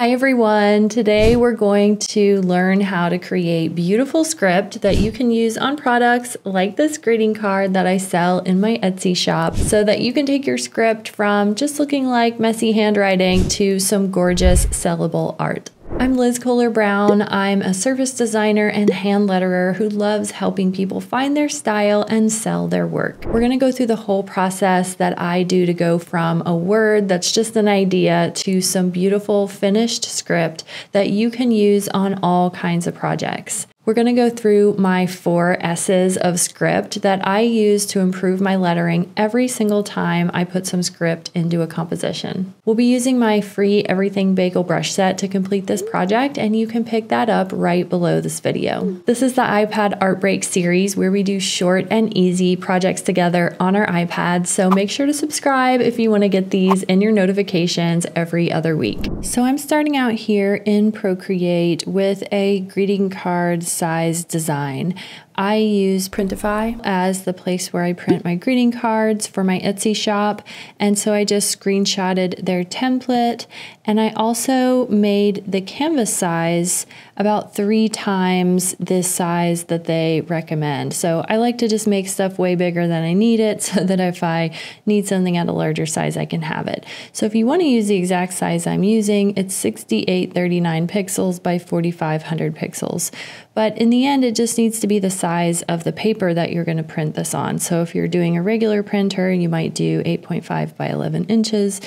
Hi everyone, today we're going to learn how to create beautiful script that you can use on products like this greeting card that I sell in my Etsy shop, so that you can take your script from just looking like messy handwriting to some gorgeous sellable art. I'm Liz Kohler-Brown. I'm a service designer and hand letterer who loves helping people find their style and sell their work. We're going to go through the whole process that I do to go from a word that's just an idea to some beautiful finished script that you can use on all kinds of projects. We're going to go through my 4 S's of script that I use to improve my lettering every single time I put some script into a composition. We'll be using my free Everything Bagel brush set to complete this project, and you can pick that up right below this video. This is the iPad Art Break series where we do short and easy projects together on our iPad, so make sure to subscribe if you want to get these in your notifications every other week. So I'm starting out here in Procreate with a greeting card size design. I use Printify as the place where I print my greeting cards for my Etsy shop, and so I just screenshotted their template, and I also made the canvas size about 3 times this size that they recommend. So I like to just make stuff way bigger than I need it, so that if I need something at a larger size, I can have it. So if you want to use the exact size I'm using, it's 6839 pixels by 4500 pixels. But in the end, it just needs to be the size of the paper that you're going to print this on. So if you're doing a regular printer, you might do 8.5 by 11 inches.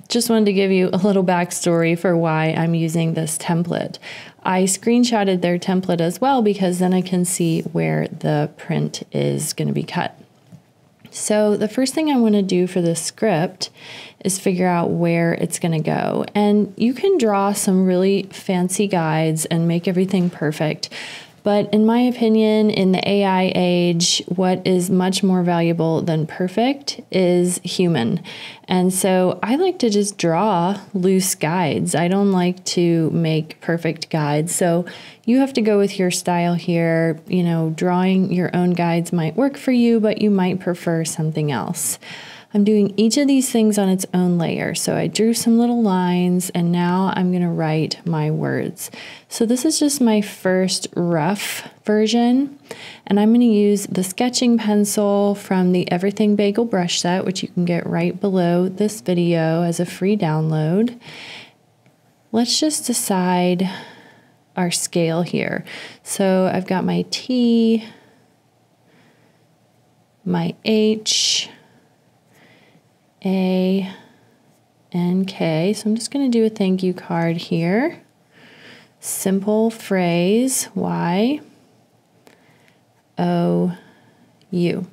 Just wanted to give you a little backstory for why I'm using this template. I screenshotted their template as well because then I can see where the print is going to be cut. So the first thing I want to do for this script is figure out where it's going to go. And you can draw some really fancy guides and make everything perfect. But in my opinion, in the AI age, what is much more valuable than perfect is human. And so I like to just draw loose guides. I don't like to make perfect guides. So you have to go with your style here. You know, drawing your own guides might work for you, but you might prefer something else. I'm doing each of these things on its own layer. So I drew some little lines, and now I'm going to write my words. So this is just my first rough version, and I'm going to use the sketching pencil from the Everything Bagel brush set, which you can get right below this video as a free download. Let's just decide our scale here. So I've got my T, my H, A, and K. So I'm just going to do a thank you card here. Simple phrase, Y, O, U.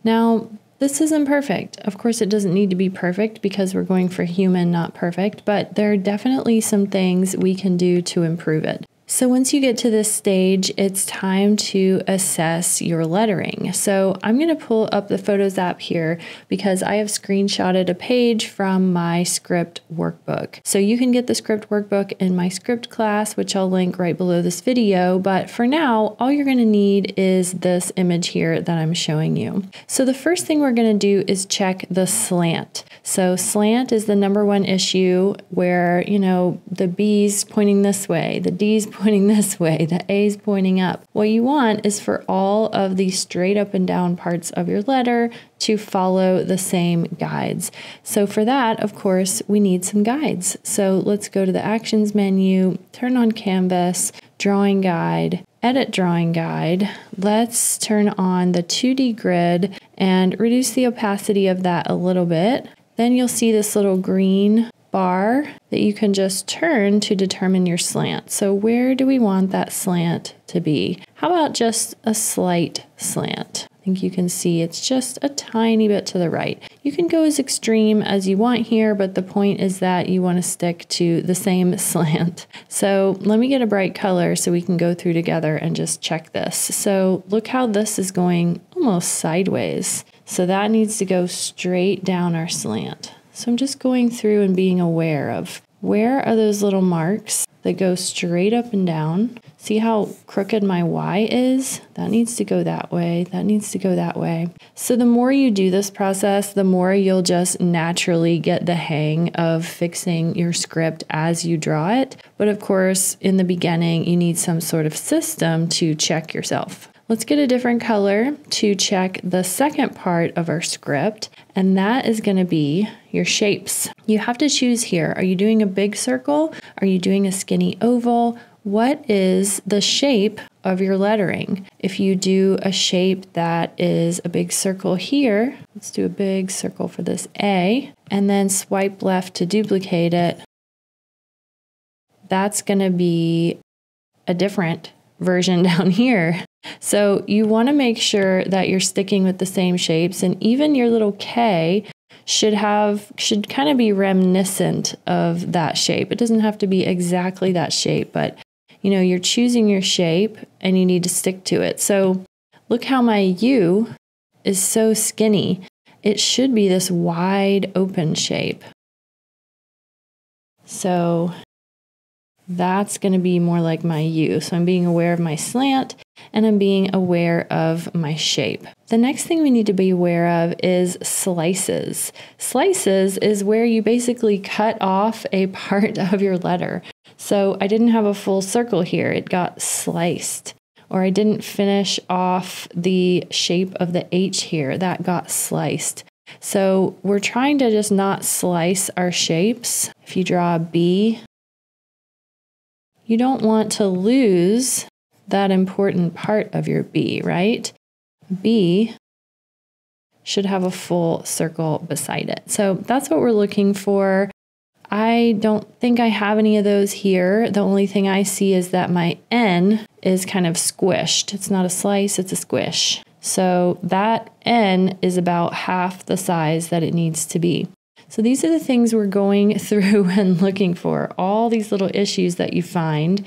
Now, this isn't perfect. Of course, it doesn't need to be perfect because we're going for human, not perfect, but there are definitely some things we can do to improve it. So once you get to this stage, it's time to assess your lettering. So I'm going to pull up the Photos app here because I have screenshotted a page from my script workbook. So you can get the script workbook in my script class, which I'll link right below this video. But for now, all you're going to need is this image here that I'm showing you. So the first thing we're going to do is check the slant. So slant is the #1 issue where, you know, the B's pointing this way, the D's pointing this way, the A's pointing up. What you want is for all of the straight up and down parts of your letter to follow the same guides. So for that, of course, we need some guides. So let's go to the Actions menu, turn on Canvas, Drawing Guide, Edit Drawing Guide. Let's turn on the 2D grid and reduce the opacity of that a little bit. Then you'll see this little green bar that you can just turn to determine your slant. So where do we want that slant to be? How about just a slight slant? I think you can see it's just a tiny bit to the right. You can go as extreme as you want here, but the point is that you want to stick to the same slant. So let me get a bright color so we can go through together and just check this. So look how this is going almost sideways. So that needs to go straight down our slant. So I'm just going through and being aware of where are those little marks that go straight up and down. See how crooked my Y is? That needs to go that way. That needs to go that way. So the more you do this process, the more you'll just naturally get the hang of fixing your script as you draw it. But of course, in the beginning, you need some sort of system to check yourself. Let's get a different color to check the second part of our script, and that is going to be your shapes. You have to choose here. Are you doing a big circle? Are you doing a skinny oval? What is the shape of your lettering? If you do a shape that is a big circle here, let's do a big circle for this A, and then swipe left to duplicate it, that's going to be a different version down here. So you want to make sure that you're sticking with the same shapes, and even your little K should kind of be reminiscent of that shape. It doesn't have to be exactly that shape, but you're choosing your shape and you need to stick to it. So look how my U is so skinny. It should be this wide open shape. So that's going to be more like my U. So I'm being aware of my slant and I'm being aware of my shape. The next thing we need to be aware of is slices. Slices is where you basically cut off a part of your letter. So I didn't have a full circle here. It got sliced. Or I didn't finish off the shape of the H here. That got sliced. So we're trying to just not slice our shapes. If you draw a B, you don't want to lose that important part of your B, right? B should have a full circle beside it. So that's what we're looking for. I don't think I have any of those here. The only thing I see is that my N is kind of squished. It's not a slice, it's a squish. So that N is about half the size that it needs to be. So these are the things we're going through and looking for, all these little issues that you find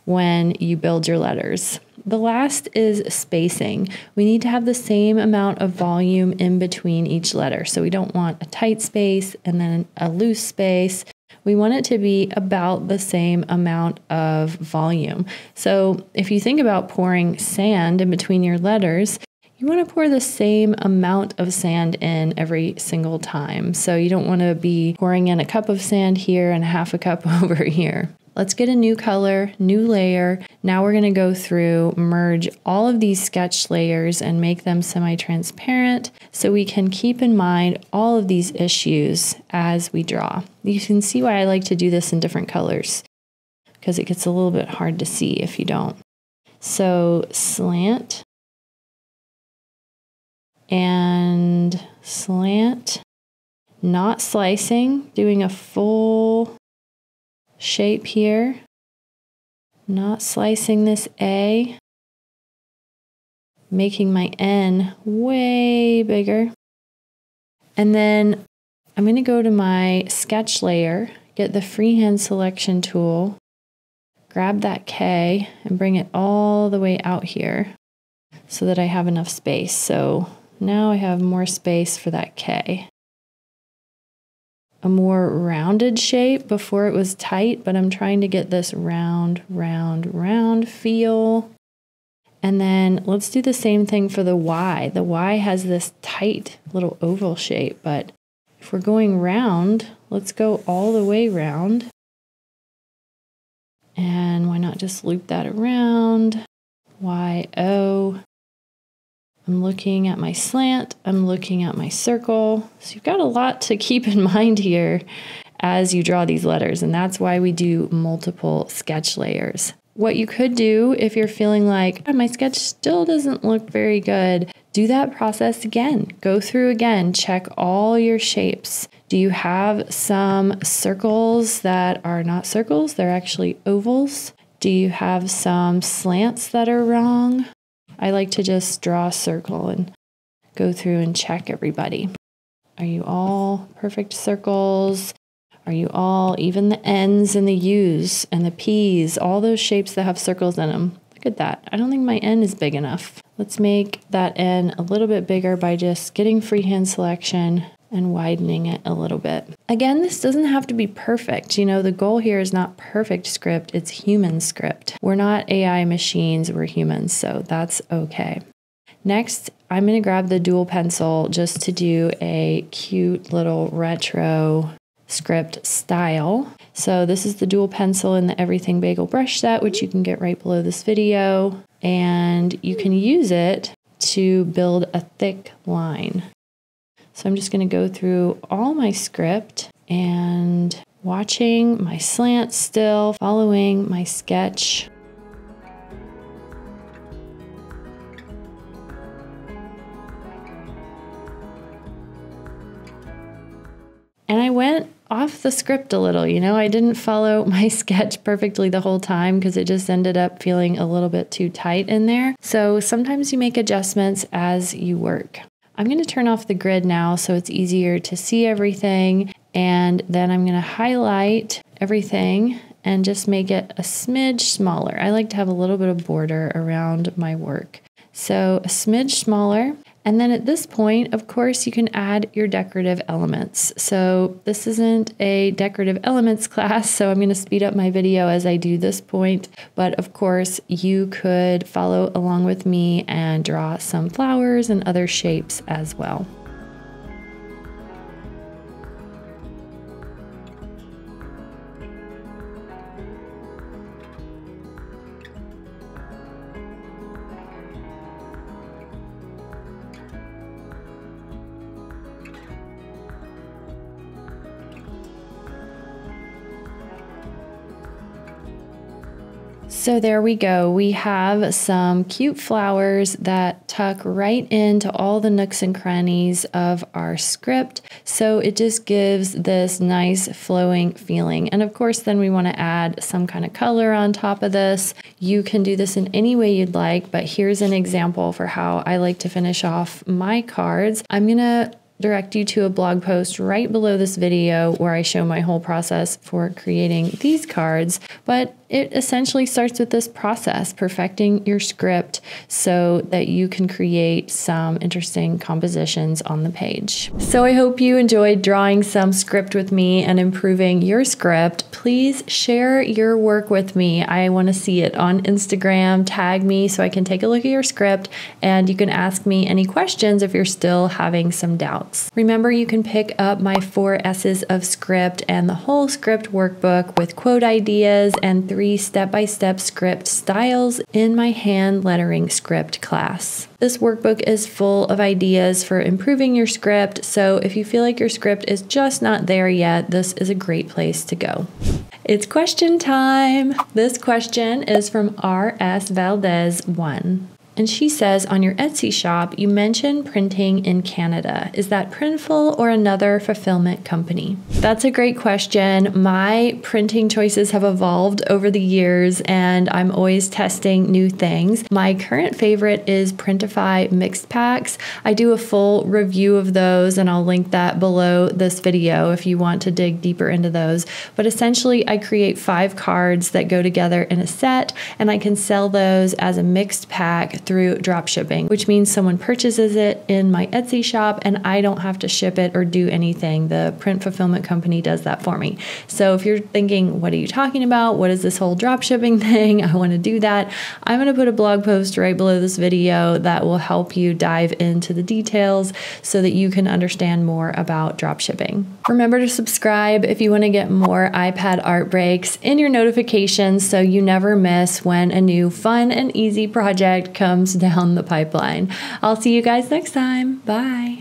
when you build your letters. The last is spacing. We need to have the same amount of volume in between each letter. So we don't want a tight space and then a loose space. We want it to be about the same amount of volume. So if you think about pouring sand in between your letters, you want to pour the same amount of sand in every single time. So you don't want to be pouring in a cup of sand here and half a cup over here. Let's get a new color, new layer. Now we're going to go through, merge all of these sketch layers and make them semi-transparent so we can keep in mind all of these issues as we draw. You can see why I like to do this in different colors because it gets a little bit hard to see if you don't. So slant and slant, not slicing, doing a full shape here, not slicing this A, making my N way bigger. And then I'm going to go to my sketch layer, get the freehand selection tool, grab that K and bring it all the way out here so that I have enough space. So now I have more space for that K. A more rounded shape. Before it was tight, but I'm trying to get this round, round, round feel. And then let's do the same thing for the Y. The Y has this tight little oval shape, but if we're going round, let's go all the way round. And why not just loop that around? Y-O. I'm looking at my slant, I'm looking at my circle. So you've got a lot to keep in mind here as you draw these letters, and that's why we do multiple sketch layers. What you could do if you're feeling like, oh, my sketch still doesn't look very good, do that process again. Go through again, check all your shapes. Do you have some circles that are not circles? They're actually ovals. Do you have some slants that are wrong? I like to just draw a circle and go through and check everybody. Are you all perfect circles? Are you all, even the N's and the U's and the P's, all those shapes that have circles in them? Look at that. I don't think my N is big enough. Let's make that N a little bit bigger by just getting freehand selection, and widening it a little bit. Again, this doesn't have to be perfect. You know, the goal here is not perfect script, it's human script. We're not AI machines, we're humans, so that's okay. Next, I'm going to grab the dual pencil just to do a cute little retro script style. So this is the dual pencil in the Everything Bagel brush set, which you can get right below this video. And you can use it to build a thick line. So I'm just going to go through all my script and watching my slant still, following my sketch. And I went off the script a little, you know, I didn't follow my sketch perfectly the whole time because it just ended up feeling a little bit too tight in there. So sometimes you make adjustments as you work. I'm going to turn off the grid now so it's easier to see everything. And then I'm going to highlight everything and just make it a smidge smaller. I like to have a little bit of border around my work. So a smidge smaller. And then at this point, of course, you can add your decorative elements. So this isn't a decorative elements class, so I'm going to speed up my video as I do this point. But of course, you could follow along with me and draw some flowers and other shapes as well. So there we go. We have some cute flowers that tuck right into all the nooks and crannies of our script. So it just gives this nice flowing feeling. And of course, then we want to add some kind of color on top of this. You can do this in any way you'd like, but here's an example for how I like to finish off my cards. I'm going to direct you to a blog post right below this video where I show my whole process for creating these cards, but it essentially starts with this process, perfecting your script so that you can create some interesting compositions on the page. So I hope you enjoyed drawing some script with me and improving your script. Please share your work with me. I want to see it on Instagram. Tag me so I can take a look at your script, and you can ask me any questions if you're still having some doubts. Remember, you can pick up my 4 S's of script and the whole script workbook with quote ideas and 3 step-by-step script styles in my hand lettering script class. This workbook is full of ideas for improving your script, so if you feel like your script is just not there yet, this is a great place to go. It's question time. This question is from R.S. Valdez 1. And she says, on your Etsy shop, you mentioned printing in Canada. Is that Printful or another fulfillment company? That's a great question. My printing choices have evolved over the years, and I'm always testing new things. My current favorite is Printify mixed packs. I do a full review of those, and I'll link that below this video if you want to dig deeper into those. But essentially, I create 5 cards that go together in a set, and I can sell those as a mixed pack through drop shipping, which means someone purchases it in my Etsy shop and I don't have to ship it or do anything. The print fulfillment company does that for me. So if you're thinking, what are you talking about? What is this whole drop shipping thing? I want to do that. I'm going to put a blog post right below this video that will help you dive into the details so that you can understand more about drop shipping. Remember to subscribe if you want to get more iPad art breaks in your notifications so you never miss when a new fun and easy project comes down the pipeline. I'll see you guys next time. Bye.